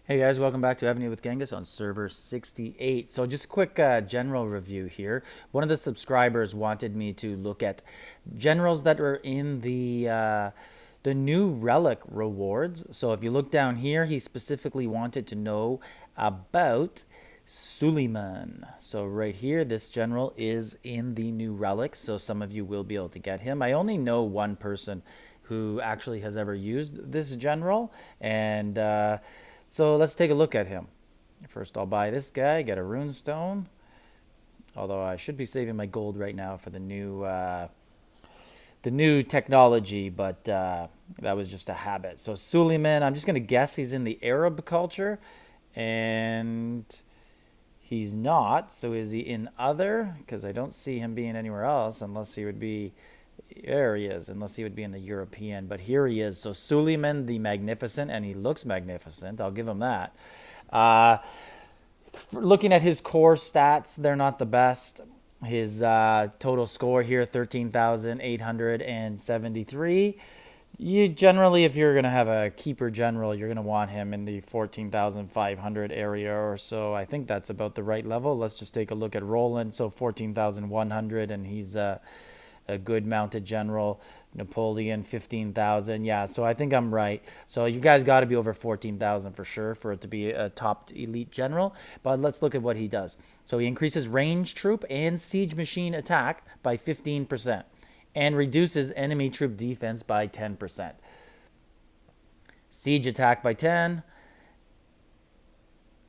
Hey guys, welcome back to Evony with Genghis on server 68. So just a quick general review here. One of the subscribers wanted me to look at generals that are in the new relic rewards. So if you look down here, he specifically wanted to know about Suleiman. So right here, this general is in the new relics, so some of you will be able to get him. I only know one person who actually has ever used this general, and so let's take a look at him. First, I'll buy this guy, get a runestone. Although I should be saving my gold right now for the new technology, but that was just a habit. So Suleiman, I'm just going to guess he's in the Arab culture, and he's not. So is he in other? Because I don't see him being anywhere else, unless he would be. There he is, unless he would be in the European. But here he is. So Suleiman the Magnificent, and he looks magnificent. I'll give him that. Uh, Looking at his core stats, they're not the best. His total score here, 13,873. You generally, if you're going to have a keeper general, you're going to want him in the 14,500 area or so. I think that's about the right level. Let's just take a look at Roland. So 14,100, and he's a good mounted general. Napoleon 15,000. Yeah, so I think I'm right. So you guys got to be over 14,000 for sure for it to be a top elite general. But let's look at what he does. So he increases range troop and siege machine attack by 15% and reduces enemy troop defense by 10%. Siege attack by 10.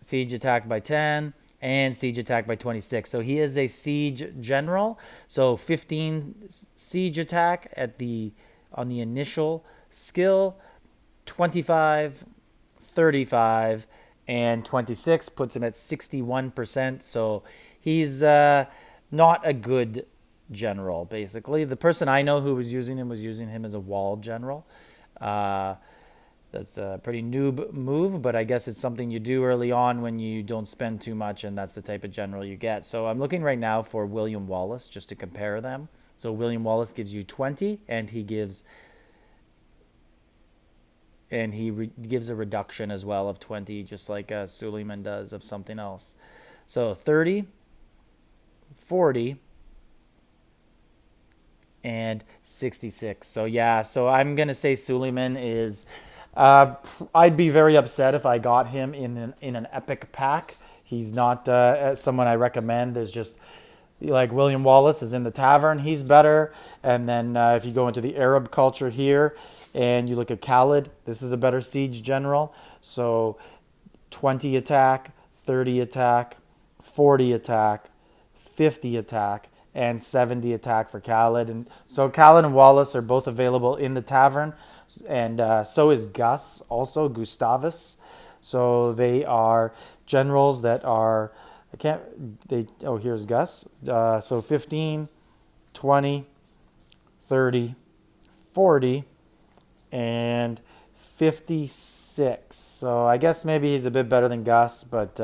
Siege attack by 10 and siege attack by 26. So he is a siege general. So 15 siege attack on the initial skill, 25, 35, and 26 puts him at 61%. So he's not a good general, basically. The person I know who was using him as a wall general. Uh, that's a pretty noob move, but I guess it's something you do early on when you don't spend too much, and that's the type of general you get. So I'm looking right now for William Wallace just to compare them. So William Wallace gives you 20, and he gives gives a reduction as well of 20, just like Suleiman does of something else. So 30, 40, and 66. So yeah, so I'm gonna say Suleiman is. I'd be very upset if I got him in an epic pack. He's not someone I recommend. There's just like William Wallace is in the tavern. He's better. And then if you go into the Arab culture here and you look at Khalid, this is a better siege general. So 20 attack, 30 attack, 40 attack, 50 attack, and 70 attack for Khalid. And so Khalid and Wallace are both available in the tavern, and so is Gus, also Gustavus. So they are generals that are, I can't, they, oh, here's Gus. So 15, 20, 30, 40, and 56. So I guess maybe he's a bit better than Gus, but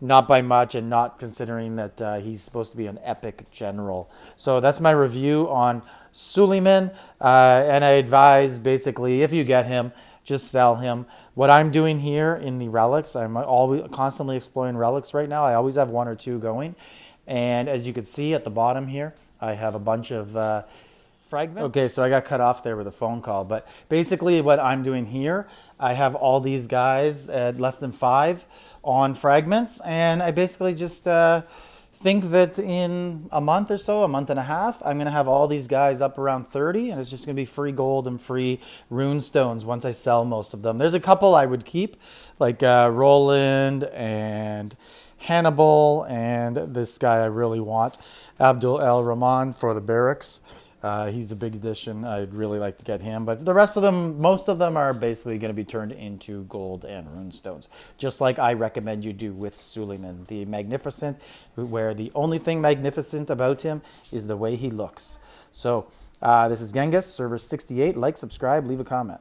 not by much, and not considering that he's supposed to be an epic general. So that's my review on Suleiman, and I advise basically if you get him, just sell him. What I'm doing here in the relics, I'm always constantly exploring relics right now. I always have one or two going, and as you can see at the bottom here, I have a bunch of fragments. Okay, so I got cut off there with a phone call, but basically what I'm doing here, I have all these guys at less than 5 on fragments, and I basically just think that in a month or so, a month and a half, I'm going to have all these guys up around 30, and it's just going to be free gold and free rune stones once I sell most of them. There's a couple I would keep, like Roland and Hannibal, and this guy I really want, Abdul El Rahman for the barracks. He's a big addition. I'd really like to get him. But the rest of them, most of them are basically going to be turned into gold and runestones, just like I recommend you do with Suleiman the Magnificent, where the only thing magnificent about him is the way he looks. So this is Genghis, server 68. Like, subscribe, leave a comment.